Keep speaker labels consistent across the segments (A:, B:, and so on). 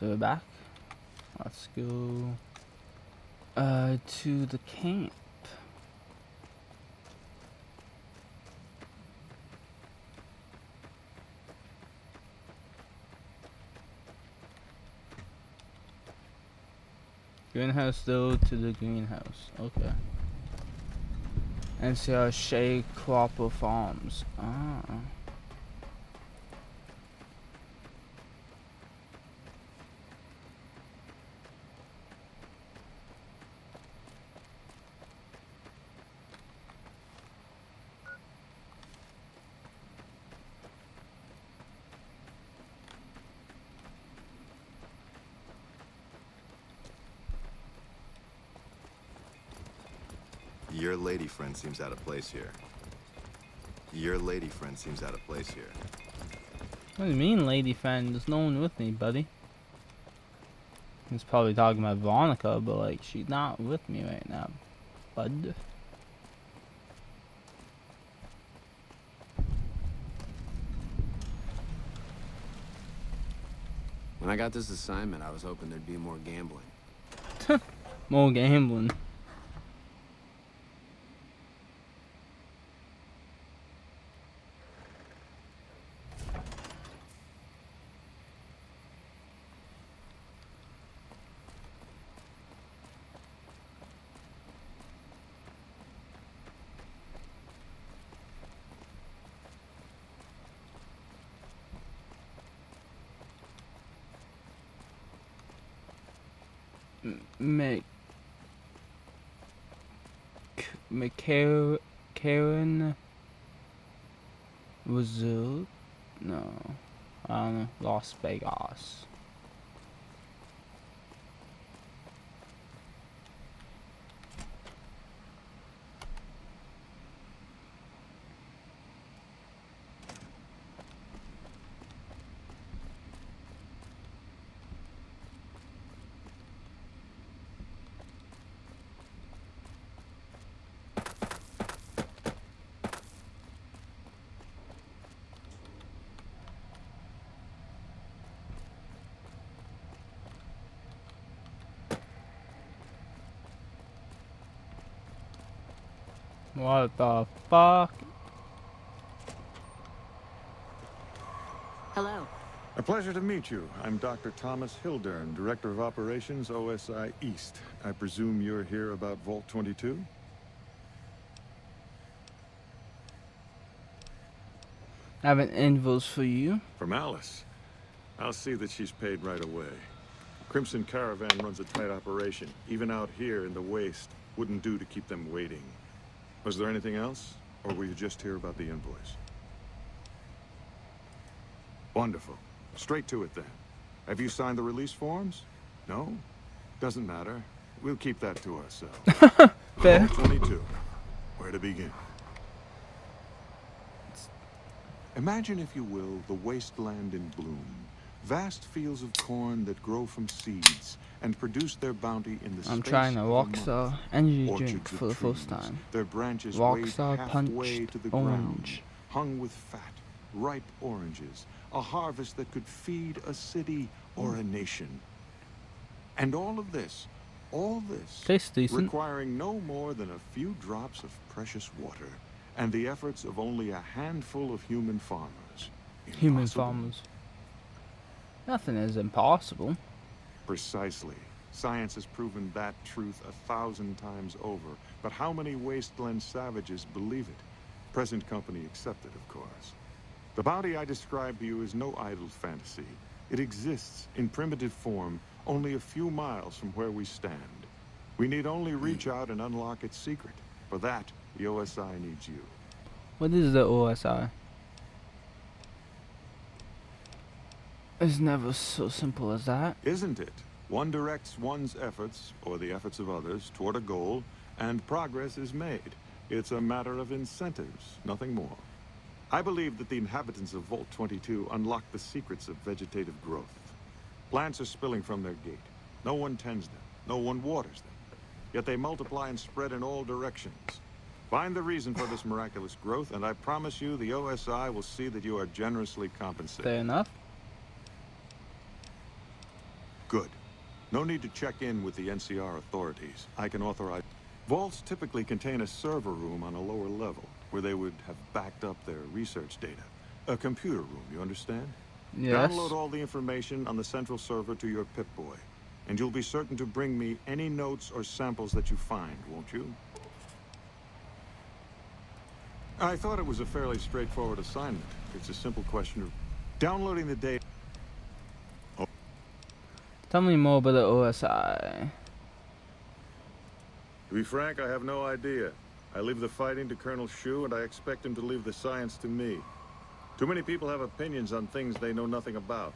A: So we're back. Let's go to the camp. Greenhouse though, to the greenhouse. Okay. And see our Shea Cropper Farms. Ah.
B: Your lady friend seems out of place here. Your lady friend seems out of place here.
A: What do you mean, lady friend? There's no one with me, buddy. He's probably talking about Veronica, but like, she's not with me right now, bud.
C: When I got this assignment, I was hoping there'd be more gambling.
A: More gambling. Karen Resort? No. I don't know. Las Vegas. What the fuck?
D: Hello.
E: A pleasure to meet you. I'm Dr. Thomas Hildern, Director of Operations, OSI East. I presume you're here about Vault 22?
A: I have an invoice for you.
E: From Alice. I'll see that she's paid right away. Crimson Caravan runs a tight operation. Even out here in the waste, wouldn't do to keep them waiting. Was there anything else? Or were you just here about the invoice? Wonderful. Straight to it then. Have you signed the release forms? No? Doesn't matter. We'll keep that to ourselves.
A: Fair.
E: Vault 22. Where to begin? Imagine, if you will, the wasteland in bloom. Vast fields of corn that grow from seeds and produce their bounty in the space
A: I'm trying a
E: of
A: Rockstar
E: month.
A: energy
E: Orchards
A: drink
E: of
A: for the first
E: trees,
A: time.
E: Their branches
A: Rockstar
E: waved halfway
A: Punched
E: to the
A: Orange.
E: ground, hung with fat, ripe oranges. A harvest that could feed a city or a nation. And all this
A: Tastes decent.
E: requiring no more than a few drops of precious water and the efforts of only a handful of human farmers.
A: Human
E: Impossible?
A: farmers. Nothing is impossible.
E: Precisely. Science has proven that truth 1,000 times over. But how many wasteland savages believe it? Present company accepted, of course. The bounty I described to you is no idle fantasy. It exists in primitive form only a few miles from where we stand. We need only reach out and unlock its secret. For that, the OSI needs you.
A: What is the OSI? It's never so simple as that.
E: Isn't it? One directs one's efforts, or the efforts of others, toward a goal, and progress is made. It's a matter of incentives, nothing more. I believe that the inhabitants of Vault 22 unlock the secrets of vegetative growth. Plants are spilling from their gate. No one tends them. No one waters them. Yet they multiply and spread in all directions. Find the reason for this miraculous growth, and I promise you the OSI will see that you are generously compensated.
A: Fair enough.
E: Good. No need to check in with the NCR authorities. I can authorize... Vaults typically contain a server room on a lower level, where they would have backed up their research data. A computer room, you understand?
A: Yes.
E: Download all the information on the central server to your Pip-Boy. And you'll be certain to bring me any notes or samples that you find, won't you? I thought it was a fairly straightforward assignment. It's a simple question of downloading the data.
A: Tell me more about the OSI.
E: To be frank, I have no idea. I leave the fighting to Colonel Shu, and I expect him to leave the science to me. Too many people have opinions on things they know nothing about.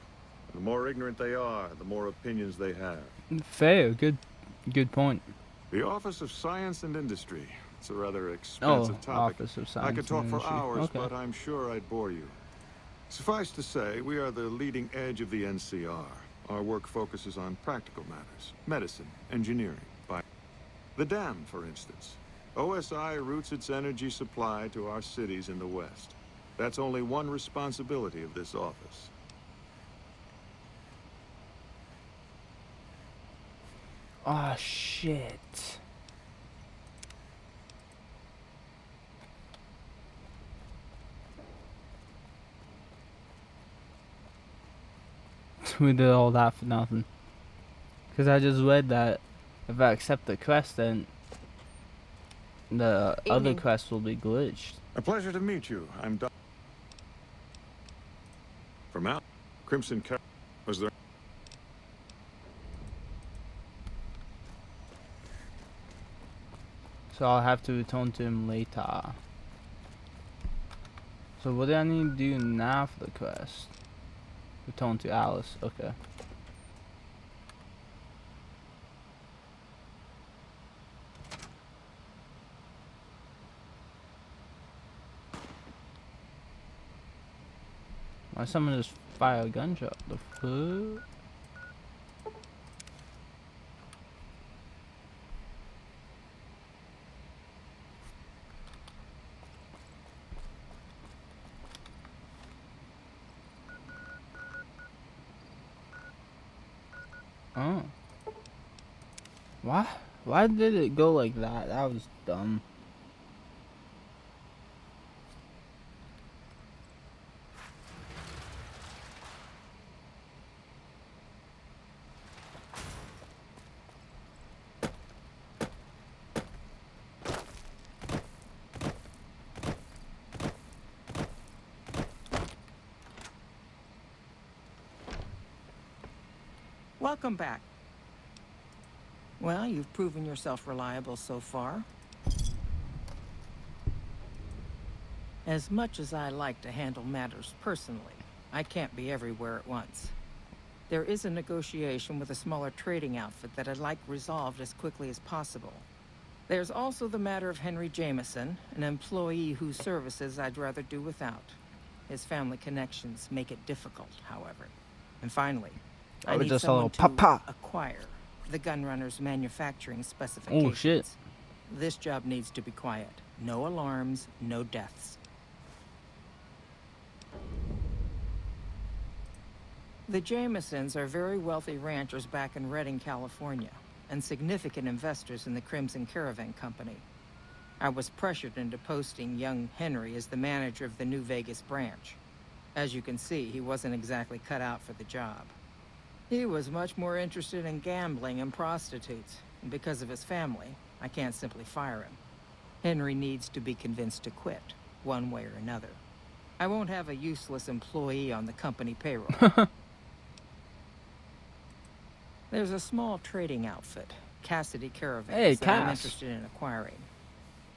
E: And the more ignorant they are, the more opinions they have.
A: Fair. Good point.
E: The Office of Science and Industry. It's a rather expensive topic.
A: Office of Science
E: I could talk
A: and
E: for
A: Industry.
E: hours,
A: Okay.
E: but I'm sure I'd bore you. Suffice to say, we are the leading edge of the NCR. Our work focuses on practical matters, medicine, engineering, the dam, for instance. OSI routes its energy supply to our cities in the West. That's only one responsibility of this office.
A: Oh, shit. We did all that for nothing. Because I just read that if I accept the quest, then the other
D: Evening.
A: quest will be glitched.
E: A pleasure to meet you. I'm From out Crimson Car was there.
A: So I'll have to return to him later. So what do I need to do now for the quest? Return to Alice. Okay. Why someone just fire a gunshot? The fuck? Oh. Why? Why did it go like that? That was dumb.
D: Welcome back. Well, you've proven yourself reliable so far. As much as I like to handle matters personally, I can't be everywhere at once. There is a negotiation with a smaller trading outfit that I'd like resolved as quickly as possible. There's also the matter of Henry Jameson, an employee whose services I'd rather do without. His family connections make it difficult, however. And finally, I need
A: just a little
D: someone to
A: papa.
D: acquire the gunrunner's manufacturing specifications.
A: Oh shit.
D: This job needs to be quiet. No alarms, no deaths. The Jamesons are very wealthy ranchers back in Redding, California, and significant investors in the Crimson Caravan Company. I was pressured into posting young Henry as the manager of the New Vegas branch. As you can see, he wasn't exactly cut out for the job. He was much more interested in gambling and prostitutes, and because of his family, I can't simply fire him. Henry needs to be convinced to quit, one way or another. I won't have a useless employee on the company payroll. There's a small trading outfit, Cassidy Caravans, that I'm interested in acquiring.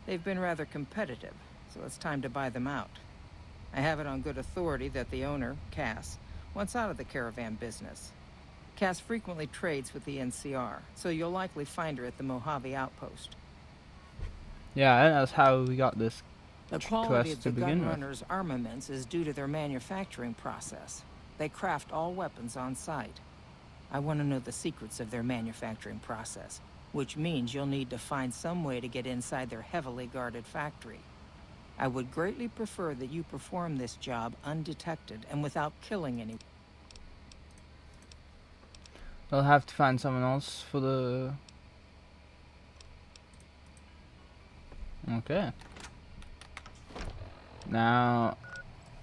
D: They've been rather competitive, so it's time to buy them out. I have it on good authority that the owner, Cass, wants out of the caravan business. Cass frequently trades with the NCR, so you'll likely find her at the Mojave outpost.
A: Yeah, that's how we got this
D: The quality
A: quest
D: of
A: to
D: the
A: begin with.
D: gunrunners' armaments is due to their manufacturing process. They craft all weapons on site. I want to know the secrets of their manufacturing process, which means you'll need to find some way to get inside their heavily guarded factory. I would greatly prefer that you perform this job undetected and without killing anyone.
A: I'll have to find someone else for the... Okay. Now,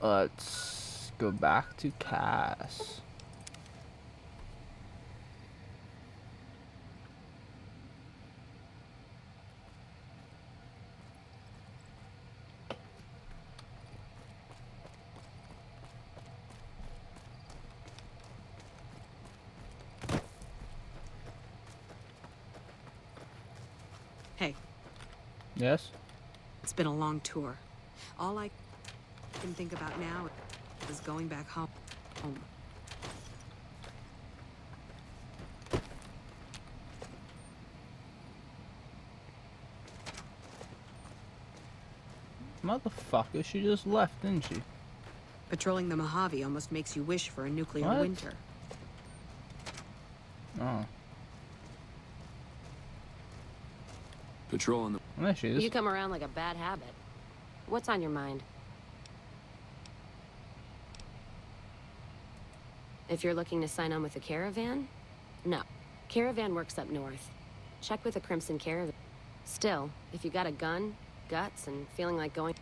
A: let's go back to Cass.
F: Hey,
A: Yes?
F: it's been a long tour. All I can think about now is going back home.
A: Motherfucker, she just left, didn't she?
F: Patrolling the Mojave almost makes you wish for a nuclear
A: What?
F: winter.
A: Oh.
C: Patrolling the...
A: There she is.
G: You come around like a bad habit. What's on your mind? If you're looking to sign on with the caravan? No. Caravan works up north. Check with the Crimson Caravan. Still, if you got a gun, guts, and feeling like going...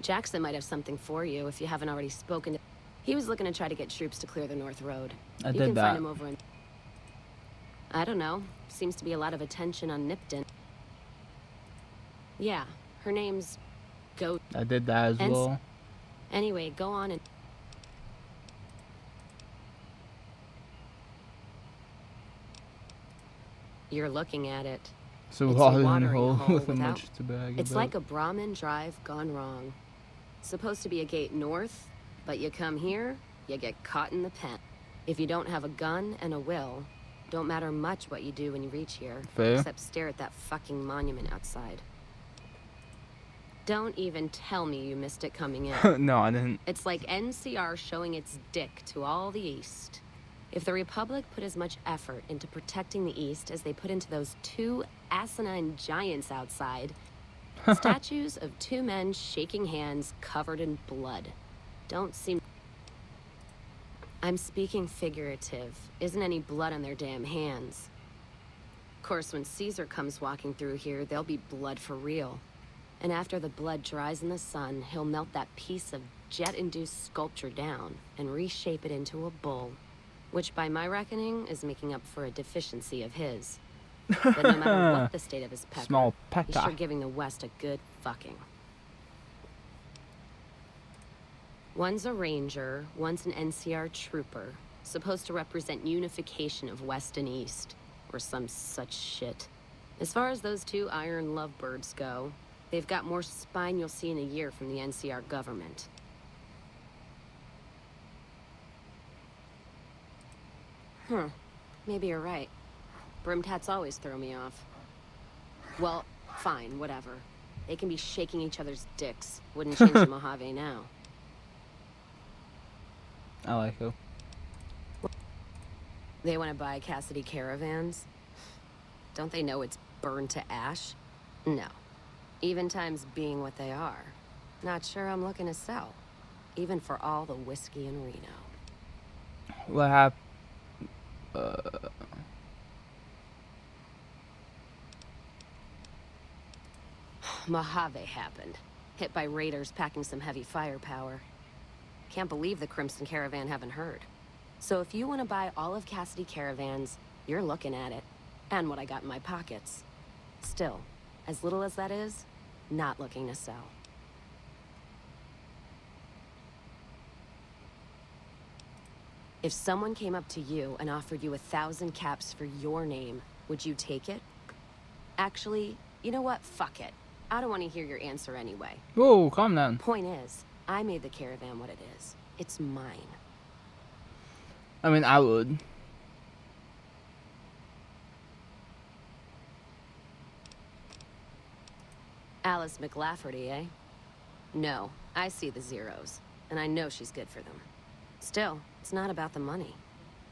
G: Jackson might have something for you if you haven't already spoken to... He was looking to try to get troops to clear the North Road.
A: I
G: You
A: did
G: can
A: that.
G: find him over in... I don't know. Seems to be a lot of attention on Nipton. Yeah, her name's...
A: I did that as
G: And
A: well.
G: Anyway, go on and... You're looking at it.
A: So
G: it's a
A: watering
G: watering
A: hole
G: hole
A: with a
G: without-
A: much to brag
G: It's
A: about.
G: like a Brahmin drive gone wrong. Supposed to be a gate north, but you come here, you get caught in the pen. If you don't have a gun and a will, don't matter much what you do when you reach here,
A: Fair.
G: except stare at that fucking monument outside. Don't even tell me you missed it coming in.
A: No, I didn't.
G: It's like NCR showing its dick to all the East. If the Republic put as much effort into protecting the East as they put into those two asinine giants outside, statues of two men shaking hands covered in blood don't seem... I'm speaking figurative. Isn't any blood on their damn hands. Of course, when Caesar comes walking through here, there'll be blood for real. And after the blood dries in the sun, he'll melt that piece of jet-induced sculpture down and reshape it into a bull, which by my reckoning is making up for a deficiency of his. But no matter what the state of his pecker,
A: Small
G: he's
A: pecker.
G: sure giving the West a good fucking. One's a ranger, one's an NCR trooper, supposed to represent unification of West and East, or some such shit. As far as those two iron lovebirds go, they've got more spine you'll see in a year from the NCR government. Maybe you're right. Brimmed hats always throw me off. Well, fine, whatever. They can be shaking each other's dicks. Wouldn't change the Mojave now.
A: I like her.
G: They want to buy Cassidy caravans? Don't they know it's burned to ash? No. Even times being what they are. Not sure I'm looking to sell. Even for all the whiskey in Reno.
A: What happened?
G: Mojave happened. Hit by raiders packing some heavy firepower. Can't believe the Crimson Caravan haven't heard. So if you want to buy all of Cassidy caravans, you're looking at it. And what I got in my pockets. Still, as little as that is, not looking to sell. If someone came up to you and offered you 1,000 caps for your name, would you take it? Actually, you know what? Fuck it. I don't want to hear your answer anyway.
A: Whoa, calm down.
G: Point is, I made the caravan what it is. It's mine.
A: I mean, I would.
G: Alice McLafferty, eh? No, I see the zeros, and I know she's good for them. Still, it's not about the money.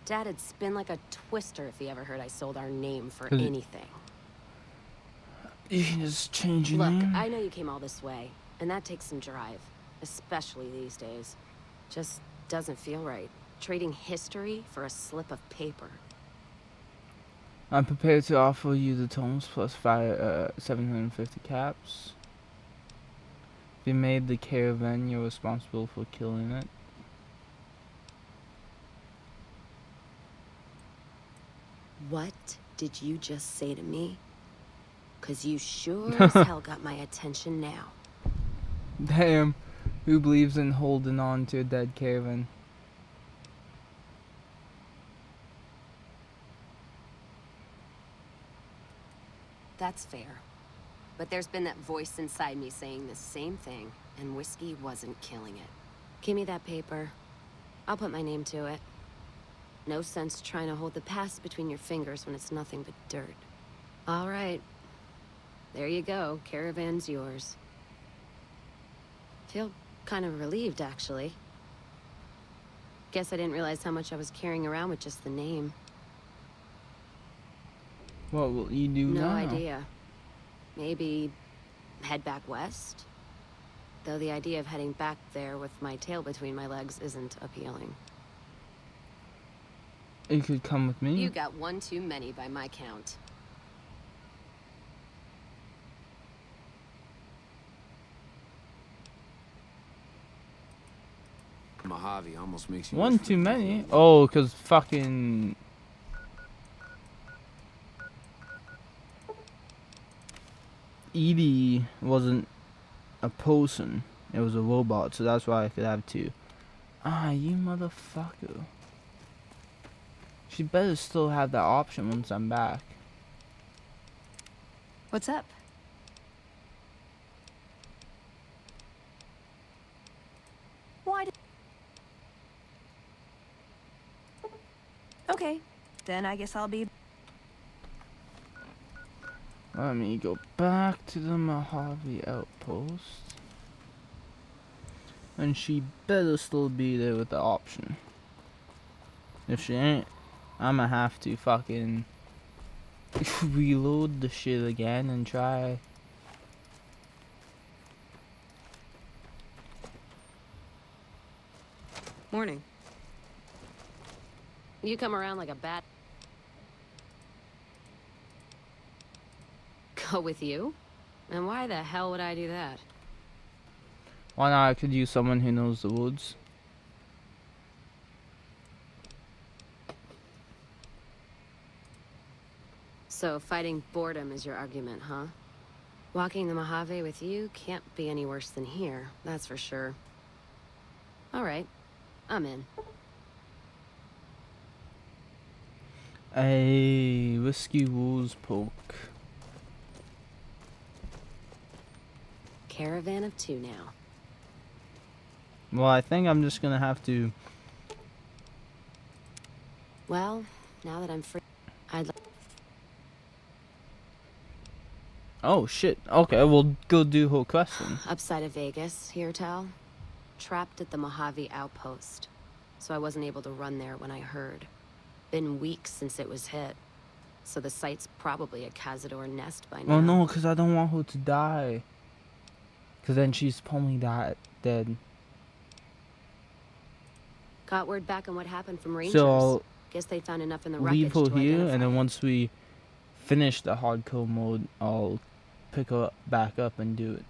G: Dad'd spin like a twister if he ever heard I sold our name for
A: Is it-
G: anything.
A: You can just change your
G: Look,
A: name.
G: I know you came all this way, and that takes some drive, especially these days. Just doesn't feel right. trading history for a slip of paper.
A: I'm prepared to offer you the tomes plus 750 caps. If you made the caravan, you're responsible for killing it.
G: What did you just say to me? 'Cause you sure as hell got my attention now.
A: Damn, who believes in holding on to a dead caravan?
G: That's fair. But there's been that voice inside me saying the same thing, and whiskey wasn't killing it. Give me that paper. I'll put my name to it. No sense trying to hold the past between your fingers when it's nothing but dirt. All right. There you go. Caravan's yours. Feel kind of relieved, actually. Guess I didn't realize how much I was carrying around with just the name.
A: What will you do now?
G: No idea. Maybe head back west? Though the idea of heading back there with my tail between my legs isn't appealing.
A: You could come with me.
G: You got one too many by my count.
C: Mojave almost makes you
A: One
C: wish for
A: too
C: the
A: many?
C: people.
A: Oh, 'cause fucking... Edie wasn't a person. It was a robot, so that's why I could have two. Ah, you motherfucker. She better still have that option once I'm back.
H: What's up? Why did... Okay, then I guess I'll be...
A: Let me go back to the Mojave outpost. And she better still be there with the option. If she ain't, I'ma have to fucking reload the shit again and try.
F: Morning.
G: You come around like a bat. Go with you? And why the hell would I do that?
A: Why not? I could use someone who knows the woods.
G: So fighting boredom is your argument, huh? Walking the Mojave with you can't be any worse than here, that's for sure. All right, I'm in.
A: A whiskey wolves poke.
G: Caravan of two now.
A: Well, I think I'm just gonna have to.
G: Well, now that I'm free, I'd like...
A: Oh shit. Okay, we'll go do whole quest then.
G: Upside of Vegas, here, Tal. Trapped at the Mojave outpost. So I wasn't able to run there when I heard. Been weeks since it was hit. So the site's probably a Cazador nest by now.
A: Well, no, because I don't want her to die. Because then she's probably dead.
G: Got word back on what happened from Rangers.
A: So I'll
G: Guess they found enough in the
A: leave
G: wreckage
A: her
G: to
A: here,
G: identify
A: and then
G: it.
A: once we finish the hardcore mode, I'll pick her back up and do it.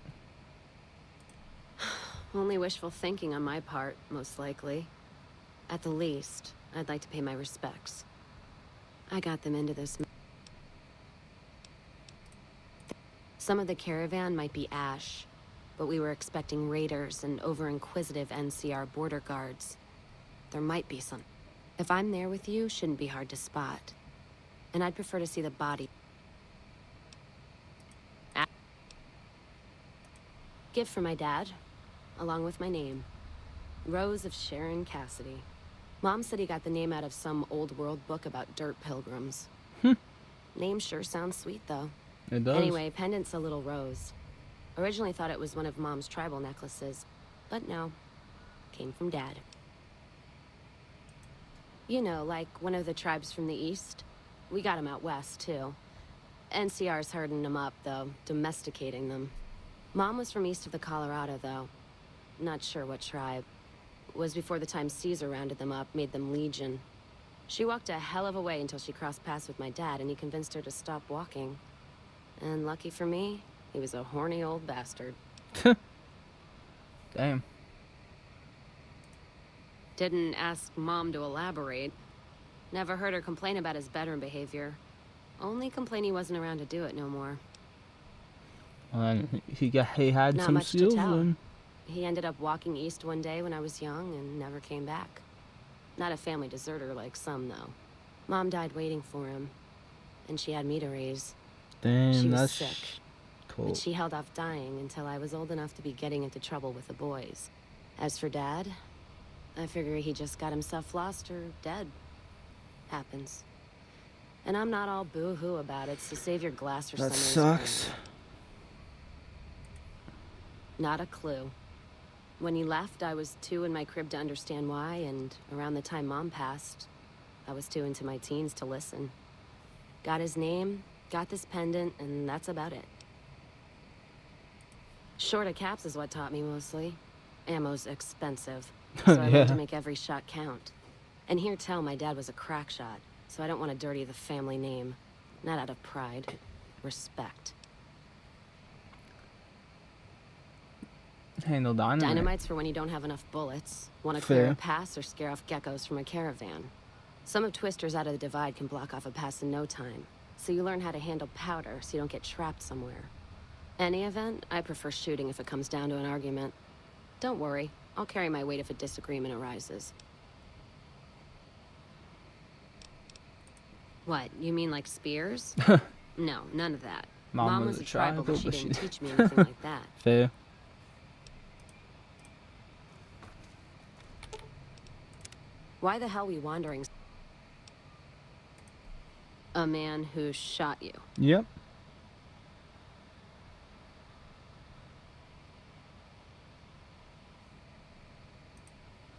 G: Only wishful thinking on my part, most likely. At the least, I'd like to pay my respects. I got them into this. Some of the caravan might be ash, but we were expecting raiders and over-inquisitive NCR border guards. There might be some. If I'm there with you, shouldn't be hard to spot. And I'd prefer to see the body. Gift for my dad, along with my name. Rose of Sharon Cassidy. Mom said he got the name out of some old world book about dirt pilgrims. Name sure sounds sweet, though.
A: It does.
G: Anyway, pendant's a little rose. Originally thought it was one of Mom's tribal necklaces, but no. Came from Dad. You know, like one of the tribes from the east. We got 'em out west, too. NCR's herding them up, though, domesticating them. Mom was from east of the Colorado, though. Not sure what tribe. was before the time Caesar rounded them up, made them legion. She walked a hell of a way until she crossed paths with my dad, and he convinced her to stop walking. And lucky for me, he was a horny old bastard.
A: Damn.
G: Didn't ask Mom to elaborate. Never heard her complain about his bedroom behavior. Only complain he wasn't around to do it no more.
A: Well, then he had
G: Not
A: some
G: much to
A: skills
G: tell.
A: then.
G: He ended up walking east one day when I was young and never came back. Not a family deserter like some, though. Mom died waiting for him, and she had me to raise.
A: Damn,
G: She was
A: that's
G: sick,
A: cool.
G: but she held off dying until I was old enough to be getting into trouble with the boys. As for Dad, I figure he just got himself lost or dead. Happens. And I'm not all boo-hoo about it, so save your glass or
A: That
G: something.
A: sucks.
G: Not a clue. When he left, I was too in my crib to understand why, and around the time Mom passed, I was too into my teens to listen. Got his name, got this pendant, and that's about it. Short of caps is what taught me mostly. Ammo's expensive, so I learned to make every shot count. And here tell my dad was a crack shot, so I don't want to dirty the family name. Not out of pride. Respect.
A: Handle dynamite.
G: Dynamite's for when you don't have enough bullets, want to
A: Fair.
G: clear a pass or scare off geckos from a caravan. Some of Twister's out of the divide can block off a pass in no time, so you learn how to handle powder so you don't get trapped somewhere. Any event, I prefer shooting if it comes down to an argument. Don't worry, I'll carry my weight if a disagreement arises. What, you mean like spears? No, none of that.
A: Mom
G: was
A: was
G: a
A: a
G: tribal, but
A: tribal,
G: she
A: but
G: didn't
A: she-
G: teach me anything like that.
A: Fair.
G: Why the hell we wandering? A man who shot you.
A: Yep.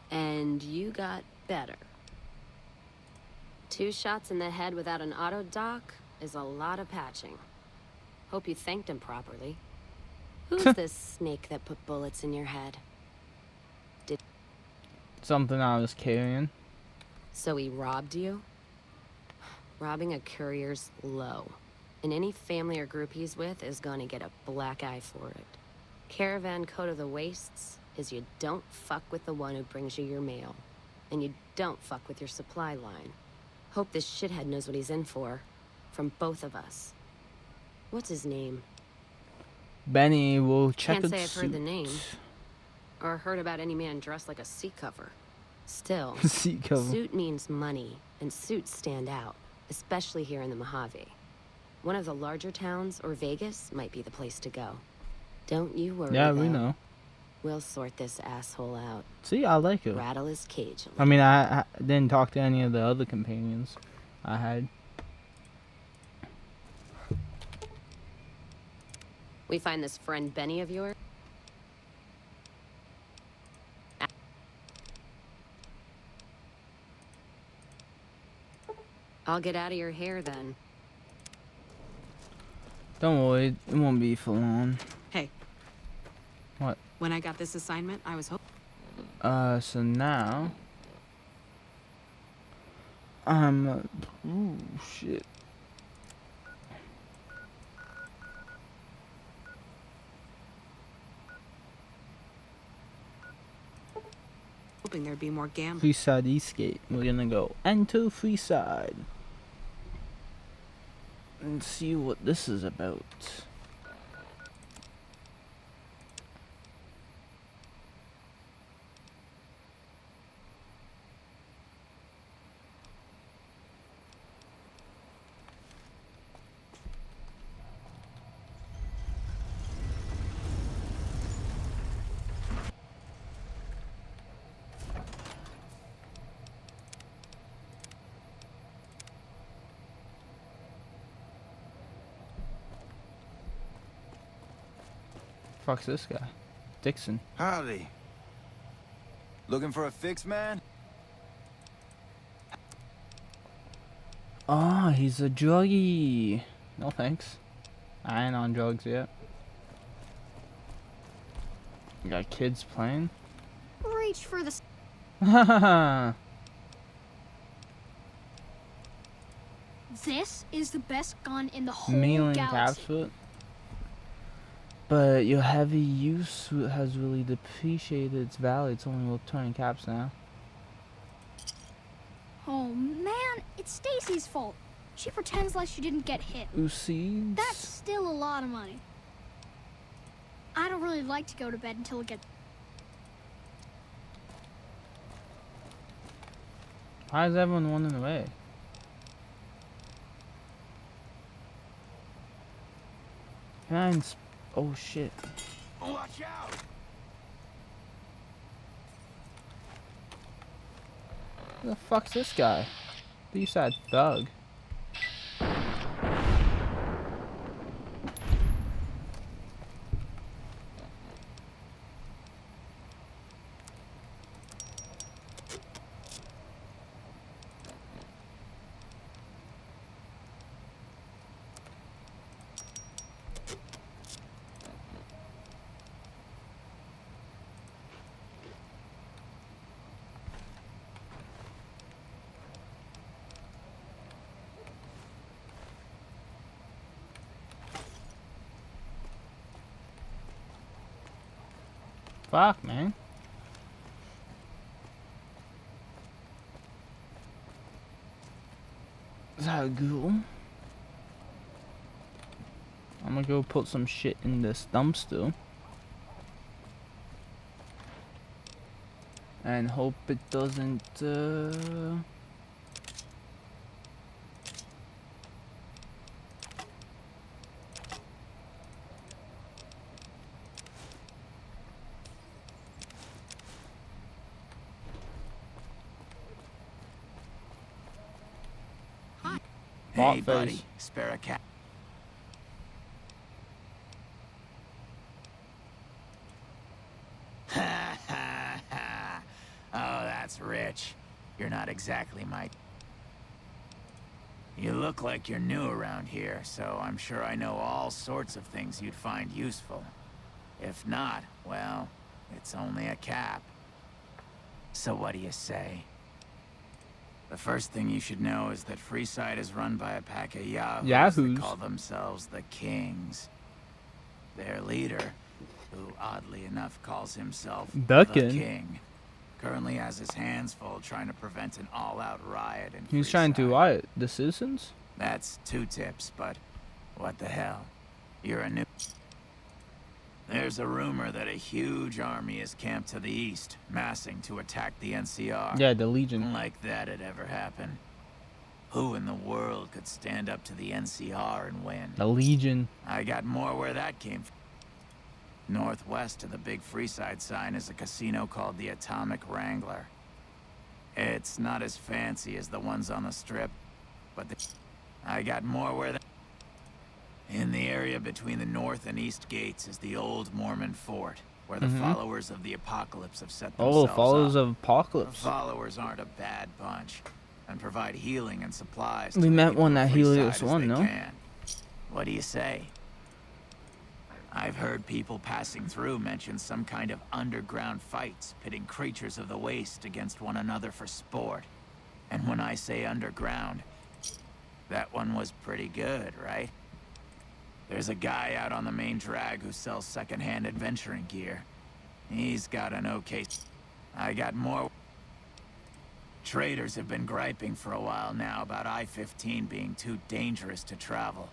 G: And you got better. 2 shots in the head without an auto dock is a lot of patching. Hope you thanked him properly. Who's this snake that put bullets in your head?
A: Something I was carrying.
G: So he robbed you? Robbing a courier's low. And any family or group he's with is gonna get a black eye for it. Caravan code of the wastes is you don't fuck with the one who brings you your mail. And you don't fuck with your supply line. Hope this shithead knows what he's in for. From both of us. What's his name?
A: Benny will check
G: Can't
A: it
G: say I've heard the name. Or heard about any man dressed like a seat cover. Still,
A: Seat cover.
G: suit means money, and suits stand out, especially here in the Mojave. One of the larger towns or Vegas might be the place to go. Don't you worry,
A: Yeah,
G: though.
A: we know.
G: We'll sort this asshole out.
A: See, I like it.
G: Rattle his cage.
A: I mean, I didn't talk to any of the other companions I had.
G: We find this friend Benny of yours. I'll get out of your hair then.
A: Don't worry, it won't be for long.
F: Hey.
A: What?
F: When I got this assignment, I was hoping.
A: So now... ooh, shit.
F: Hoping there'd be more gambling.
A: Freeside Eastgate. We're gonna go enter Freeside. And see what this is about. Fuck's this guy? Dixon.
I: Howdy. Looking for a fix, man?
A: Oh, he's a druggie. No thanks. I ain't on drugs yet. You got kids playing?
H: Reach for the...
J: This is the best gun in the whole
A: Mealing
J: galaxy.
A: capsule. But your heavy use has really depreciated its value. It's only worth 20 caps now.
J: Oh man, it's Stacy's fault. She pretends like she didn't get hit.
A: Seeds.
J: That's still a lot of money. I don't really like to go to bed until it gets...
A: Why is everyone running away? Oh shit.
I: Watch out!
A: Who the fuck's this guy? Freeside thug. Fuck, man. Is that a ghoul? I'm gonna go put some shit in this dumpster. And hope it doesn't,
I: Hey,
A: Bot
I: buddy,
A: face.
I: spare a cat. Ha ha ha! Oh, that's rich. You're not exactly my... You look like you're new around here, so I'm sure I know all sorts of things you'd find useful. If not, well, it's only a cap. So what do you say? The first thing you should know is that Freeside is run by a pack of yahoos that call themselves the Kings. Their leader, who oddly enough calls himself the King, currently has his hands full trying to prevent an all-out riot in Freeside.
A: He's trying to riot the citizens?
I: That's 2 tips, but what the hell? You're a new... There's a rumor that a huge army is camped to the east, massing to attack the NCR.
A: Yeah, the Legion.
I: Like that'd ever happen. Who in the world could stand up to the NCR and win?
A: The Legion.
I: I got more where that came from. Northwest of the big Freeside sign is a casino called the Atomic Wrangler. It's not as fancy as the ones on the strip, but I got more where that... In the area between the north and east gates is the old Mormon fort, where the followers of the apocalypse have set themselves up.
A: Oh, followers of apocalypse.
I: The followers aren't a bad bunch, and provide healing and supplies.
A: We met one at Helios 1, no?
I: What do you say? I've heard people passing through mention some kind of underground fights, pitting creatures of the waste against one another for sport. And when I say underground, that one was pretty good, right? There's a guy out on the main drag who sells secondhand adventuring gear. He's got an okay... I got more... Traders have been griping for a while now about I-15 being too dangerous to travel.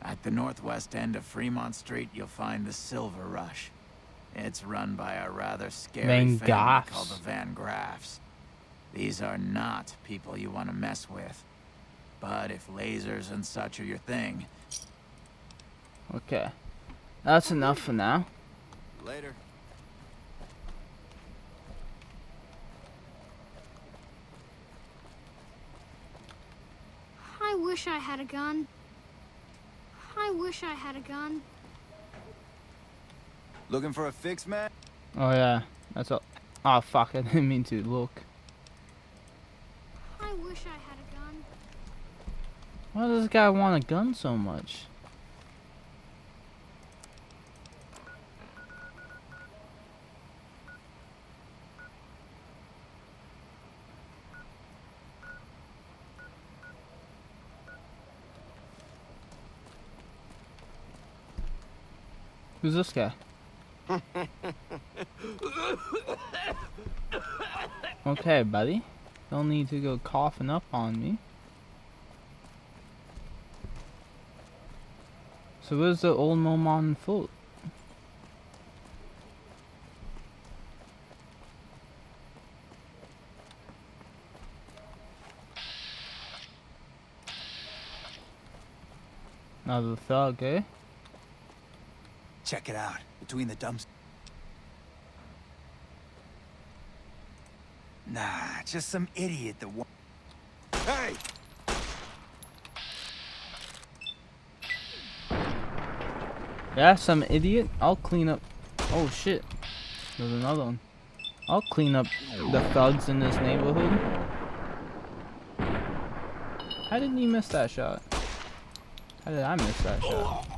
I: At the northwest end of Fremont Street, you'll find the Silver Rush. It's run by a rather scary family called the Van Graffs. These are not people you want to mess with. But if lasers and such are your thing...
A: Okay. That's enough for now.
I: Later.
J: I wish I had a gun. I wish I had a gun.
I: Looking for a fix, man?
A: Oh yeah, that's all. Oh fuck, I didn't mean to look.
J: I wish I had a gun.
A: Why does this guy want a gun so much? Who's this guy? Okay, buddy. Don't need to go coughing up on me. So where's the old Momon float? Another thug, eh?
I: Check it out. Between the dumps. Nah, just some idiot that wa-
E: Hey!
A: Yeah, some idiot. I'll clean up. Oh shit. There's another one. I'll clean up the thugs in this neighborhood. How didn't you miss that shot? How did I miss that shot?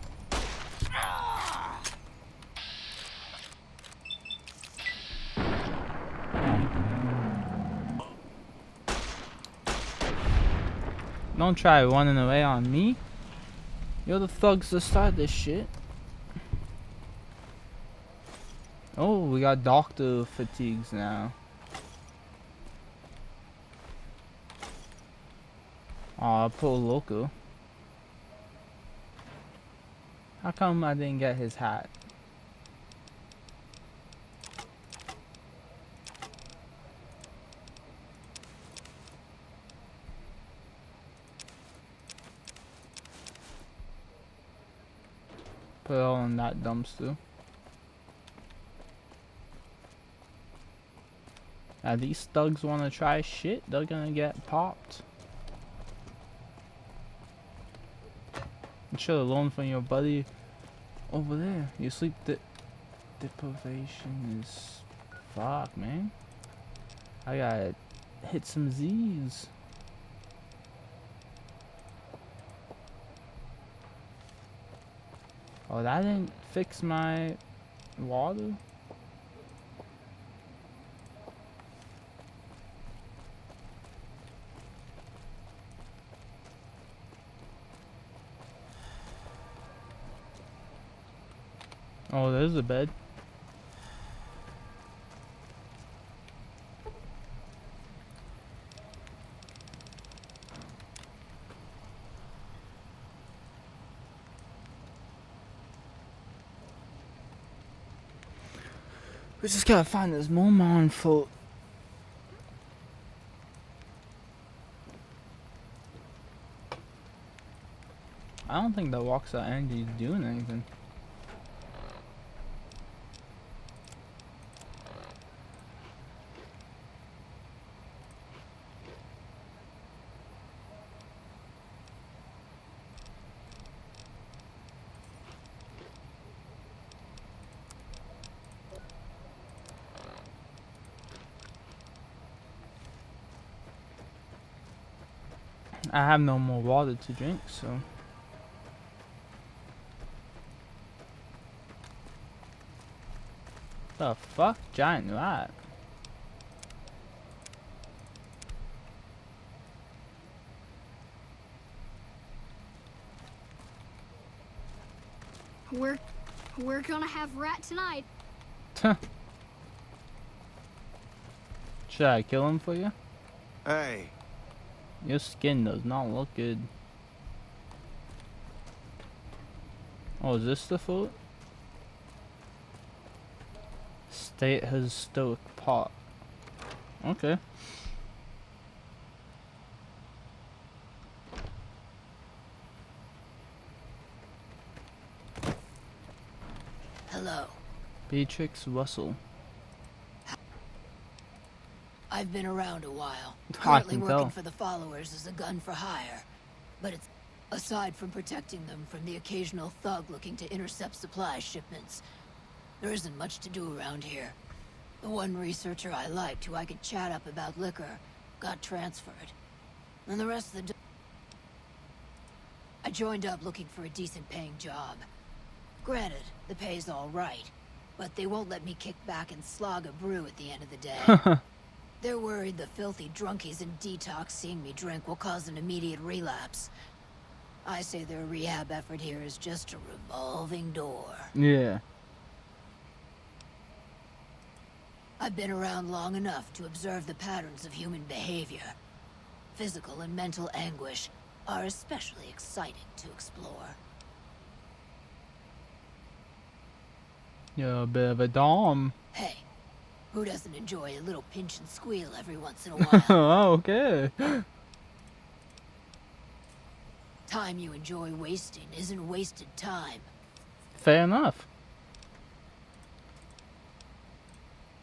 A: Don't try running away on me. You're the thugs to start this shit. Oh, we got doctor fatigues now. Aw, poor loco. How come I didn't get his hat? Put it all in that dumpster. Now these thugs wanna try shit, they're gonna get popped. You should have learned from your buddy over there. Your sleep deprivation is fuck, man. I gotta hit some Z's. Oh, that didn't fix my water? Oh, there's a bed. We just gotta find this Momon float. I don't think the walks out energy is doing anything. I have no more water to drink, so. The fuck? Giant rat.
J: We're gonna have rat tonight.
A: Should I kill him for you?
E: Hey!
A: Your skin does not look good. Oh, is this the float? State his stoic pot. Okay.
K: Hello.
A: Beatrix Russell.
K: I've been around a while.
A: I
K: Currently
A: can
K: working
A: tell.
K: for the followers as a gun for hire. But it's aside from protecting them from the occasional thug looking to intercept supply shipments, there isn't much to do around here. The one researcher I liked who I could chat up about liquor got transferred. And the rest of the I joined up looking for a decent paying job. Granted, the pay's all right, but they won't let me kick back and slog a brew at the end of the day. They're worried the filthy drunkies in detox seeing me drink will cause an immediate relapse. I say their rehab effort here is just a revolving door.
A: Yeah.
K: I've been around long enough to observe the patterns of human behavior. Physical and mental anguish are especially exciting to explore.
A: You're a bit of a dom.
K: Hey, who doesn't enjoy a little pinch and squeal every once in a while?
A: Okay.
K: Time you enjoy wasting isn't wasted time.
A: Fair enough.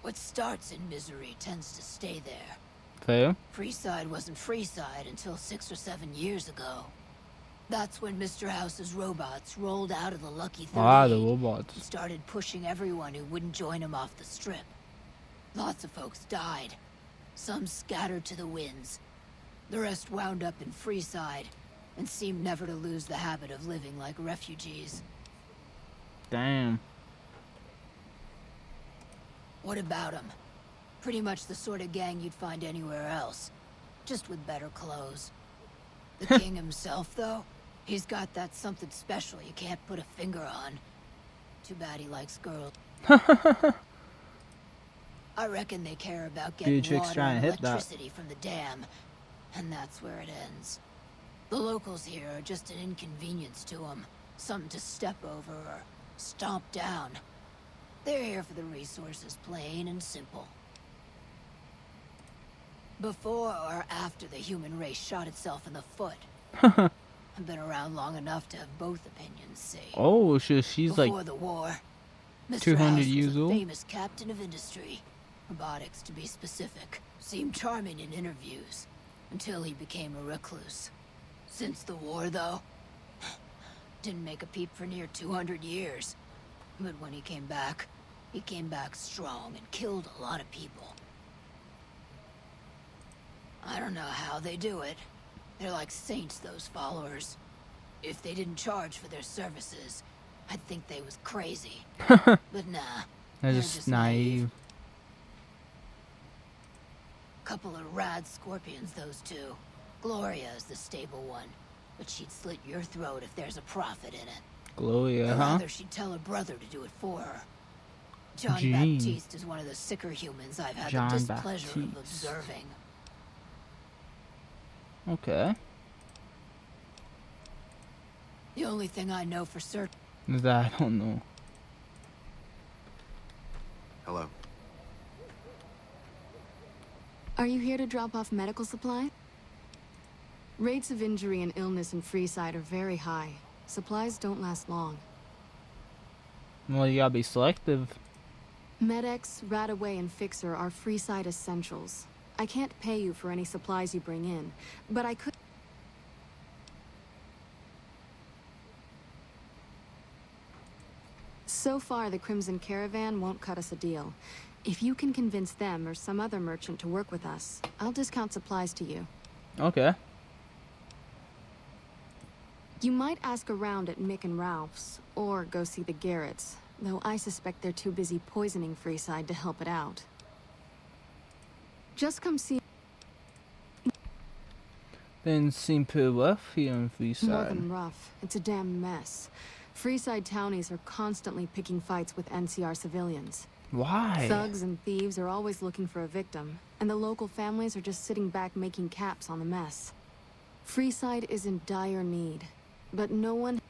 K: What starts in misery tends to stay there.
A: Fair.
K: Freeside wasn't Freeside until 6 or 7 years ago. That's when Mr. House's robots rolled out of the Lucky 38
A: Ah, the robots.
K: and started pushing everyone who wouldn't join him off the strip. Lots of folks died. Some scattered to the winds. The rest wound up in Freeside and seemed never to lose the habit of living like refugees.
A: Damn.
K: What about him? Pretty much the sort of gang you'd find anywhere else, just with better clothes. The king himself, though, he's got that something special you can't put a finger on. Too bad he likes girls. I reckon they care about getting
A: Beatrix
K: water
A: trying
K: and
A: to hit that.
K: electricity from the dam, and that's where it ends. The locals here are just an inconvenience to them, something to step over or stomp down. They're here for the resources, plain and simple. Before or after the human race shot itself in the foot. I've been around long enough to have both opinions, see.
A: Oh, she's
K: Before
A: like
K: the war, Mr.
A: 200
K: House was
A: years
K: a
A: old?
K: famous captain of industry. Robotics, to be specific. Seemed charming in interviews, until he became a recluse. Since the war, though, didn't make a peep for near 200 years. But when he came back strong and killed a lot of people. I don't know how they do it. They're like saints, those followers. If they didn't charge for their services, I'd think they was crazy. But nah,
A: they're just naive.
K: Couple of rad scorpions, those two. Gloria is the stable one, but she'd slit your throat if there's a profit in it.
A: Gloria,
K: Or
A: huh?
K: rather, she'd tell her brother to do it for her. John
A: Gene.
K: Baptiste is one of the sicker humans I've had
A: John
K: the displeasure of
A: Baptiste.
K: observing.
A: Okay.
K: The only thing I know for certain.
A: That I don't know.
B: Hello.
L: Are you here to drop off medical supplies? Rates of injury and illness in Freeside are very high. Supplies don't last long.
A: Well, you gotta be selective.
L: Med-X, Radaway, and Fixer are Freeside essentials. I can't pay you for any supplies you bring in, but I could... So far, the Crimson Caravan won't cut us a deal. If you can convince them or some other merchant to work with us, I'll discount supplies to you.
A: Okay.
L: You might ask around at Mick and Ralph's, or go see the Garretts, though I suspect they're too busy poisoning Freeside to help it out. Just come see...
A: Didn't seem pretty rough here in
L: More
A: Freeside.
L: than rough. It's a damn mess. Freeside townies are constantly picking fights with NCR civilians.
A: Why?
L: Thugs and thieves are always looking for a victim, and the local families are just sitting back making caps on the mess. Freeside is in dire need, but no one...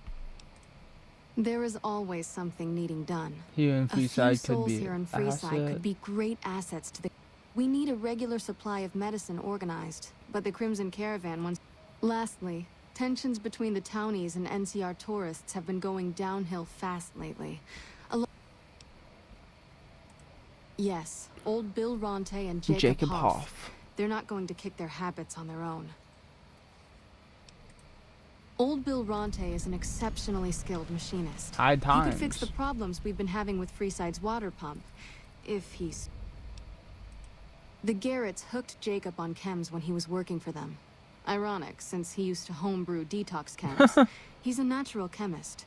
L: There is always something needing done.
A: Here in
L: A few
A: Freeside could
L: souls
A: be
L: here in
A: an
L: Freeside
A: asset.
L: could be great assets to the... We need a regular supply of medicine organized, but the Crimson Caravan wants... Lastly, tensions between the townies and NCR tourists have been going downhill fast lately. Yes, old Bill Ronte and Jacob Hoff. They're not going to kick their habits on their own. Old Bill Ronte is an exceptionally skilled machinist.
A: High
L: He
A: times.
L: could fix the problems we've been having with Freeside's water pump, if he's... The Garretts hooked Jacob on chems when he was working for them. Ironic, since he used to homebrew detox chems. He's a natural chemist.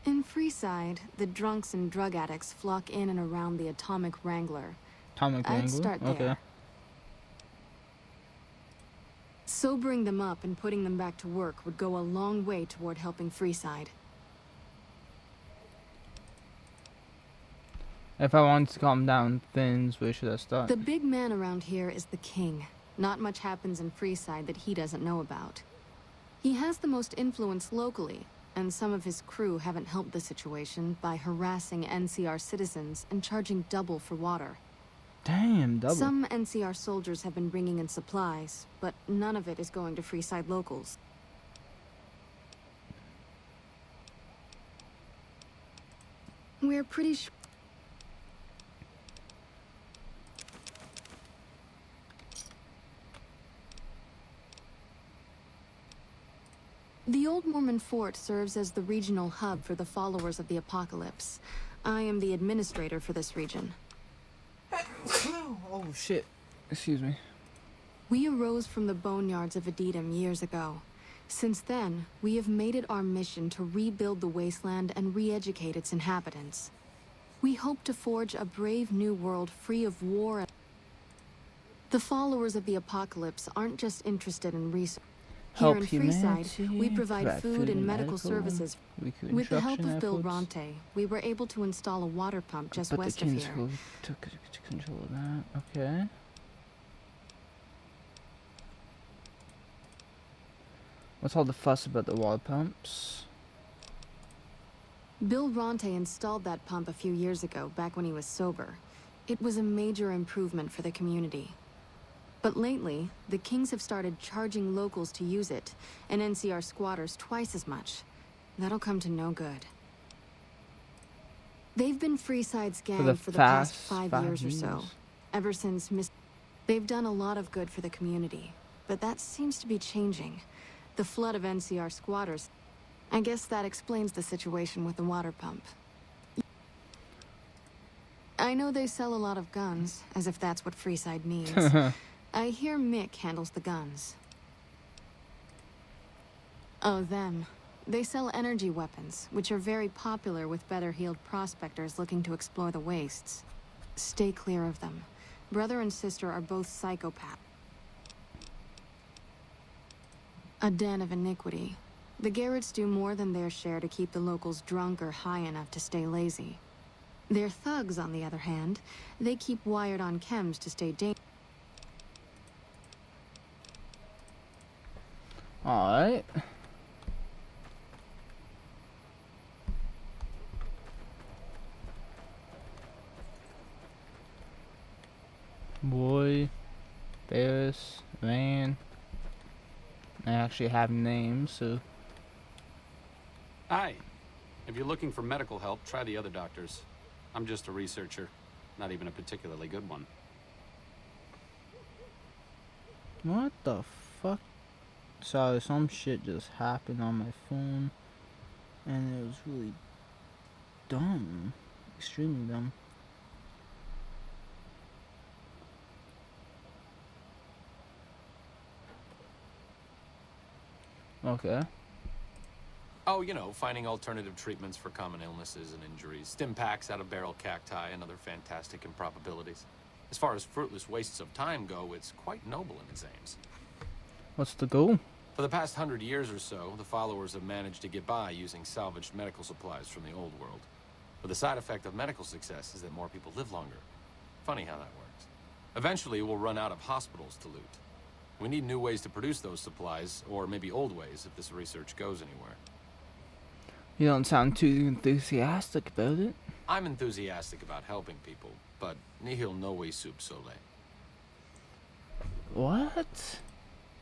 L: In Freeside, the drunks and drug addicts flock in and around the Atomic Wrangler.
A: Atomic
L: I'd
A: Wrangler?
L: start there.
A: Okay.
L: Sobering them up and putting them back to work would go a long way toward helping Freeside.
A: If I wanted to calm down things, where should I start?
L: The big man around here is the king. Not much happens in Freeside that he doesn't know about. He has the most influence locally, and some of his crew haven't helped the situation by harassing NCR citizens and charging double for water.
A: Damn, double.
L: Some NCR soldiers have been bringing in supplies, but none of it is going to Freeside locals. We're pretty sure. The Old Mormon Fort serves as the regional hub for the followers of the Apocalypse. I am the administrator for this region.
A: Oh shit. Excuse me.
L: We arose from the boneyards of Edidam years ago. Since then, we have made it our mission to rebuild the wasteland and re-educate its inhabitants. We hope to forge a brave new world free of war. The followers of the Apocalypse aren't just interested in research. Here in Freeside, we provide food and medical services. With the help of Bill Ronte, we were able to install a water pump just west of here.
A: Took control of that. Okay. What's all the fuss about the water pumps?
L: Bill Ronte installed that pump a few years ago, back when he was sober. It was a major improvement for the community. But lately, the Kings have started charging locals to use it, and NCR squatters twice as much. That'll come to no good. They've been Freeside's gang for the past 5 years or so. Ever since They've done a lot of good for the community, but that seems to be changing. The flood of NCR squatters. I guess that explains the situation with the water pump. I know they sell a lot of guns, as if that's what Freeside needs. I hear Mick handles the guns. Oh, them. They sell energy weapons, which are very popular with better-heeled prospectors looking to explore the wastes. Stay clear of them. Brother and sister are both psychopaths. A den of iniquity. The Garretts do more than their share to keep the locals drunk or high enough to stay lazy. Their thugs, on the other hand, they keep wired on chems to stay dangerous.
A: Alright. Boy, Ferris, Van. I actually have names, so.
M: Hi. If you're looking for medical help, try the other doctors. I'm just a researcher, not even a particularly good one.
A: What the fuck? Sorry, some shit just happened on my phone, and it was really dumb. Extremely dumb. Okay.
N: Oh, you know, finding alternative treatments for common illnesses and injuries. Stim packs out of barrel cacti and other fantastic improbabilities. As far as fruitless wastes of time go, it's quite noble in its aims.
A: What's the goal?
N: For the past 100 years or so, the followers have managed to get by using salvaged medical supplies from the old world. But the side effect of medical success is that more people live longer. Funny how that works. Eventually, we'll run out of hospitals to loot. We need new ways to produce those supplies, or maybe old ways if this research goes anywhere.
A: You don't sound too enthusiastic about it.
N: I'm enthusiastic about helping people, but nihil novi sub sole.
A: What?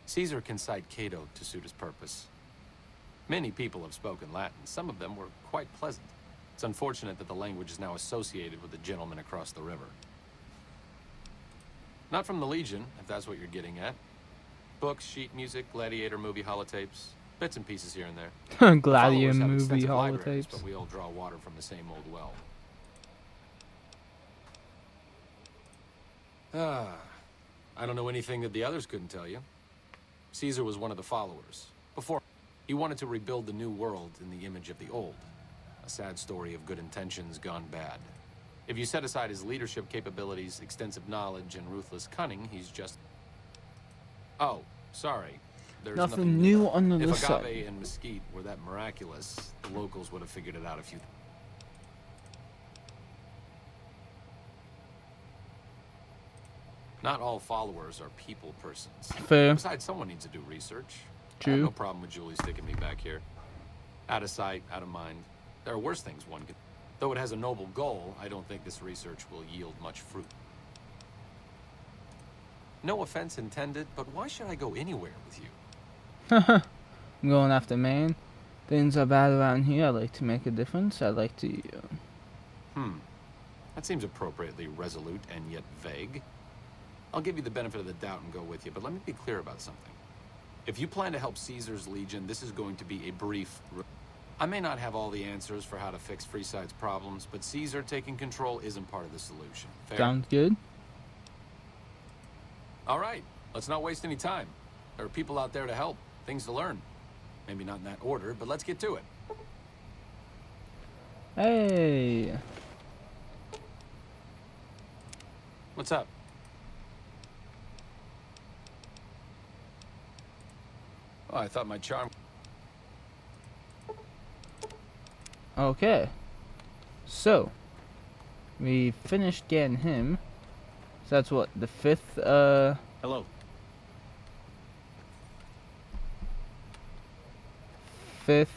N: Caesar can cite Cato to suit his purpose. Many people have spoken Latin. Some of them were quite pleasant. It's unfortunate that the language is now associated with the gentleman across the river. Not from the Legion, if that's what you're getting at. Books, sheet music, gladiator movie holotapes, bits and pieces here and there.
A: Gladiator
N: The
A: movie
N: extensive libraries,
A: holotapes.
N: but we all draw water from the same old well. I don't know anything that the others couldn't tell you. Caesar was one of the followers. Before, he wanted to rebuild the new world in the image of the old. A sad story of good intentions gone bad. If you set aside his leadership capabilities, extensive knowledge, and ruthless cunning, he's just... Oh, sorry. There's
A: nothing new under the
N: If
A: sun.
N: agave and mesquite were that miraculous, the locals would have figured it out a few... Not all followers are people persons.
A: Fair.
N: Besides, someone needs to do research. I have
A: True.
N: no problem with Julie sticking me back here. Out of sight, out of mind. There are worse things one could... Though it has a noble goal, I don't think this research will yield much fruit. No offense intended, but why should I go anywhere with you?
A: I'm going after man. Things are bad around here. I like to make a difference. I like to...
N: That seems appropriately resolute and yet vague. I'll give you the benefit of the doubt and go with you, but let me be clear about something. If you plan to help Caesar's Legion, this is going to be a brief... I may not have all the answers for how to fix Freeside's problems, but Caesar taking control isn't part of the solution. Fair?
A: Sounds good.
N: All right, let's not waste any time. There are people out there to help, things to learn. Maybe not in that order, but let's get to it.
A: Hey.
N: What's up? Oh, I thought my charm...
A: Okay. So, we finished getting him. So that's what, the fifth,
M: Hello.
A: fifth,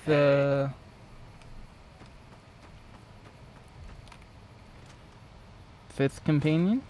A: fifth companion?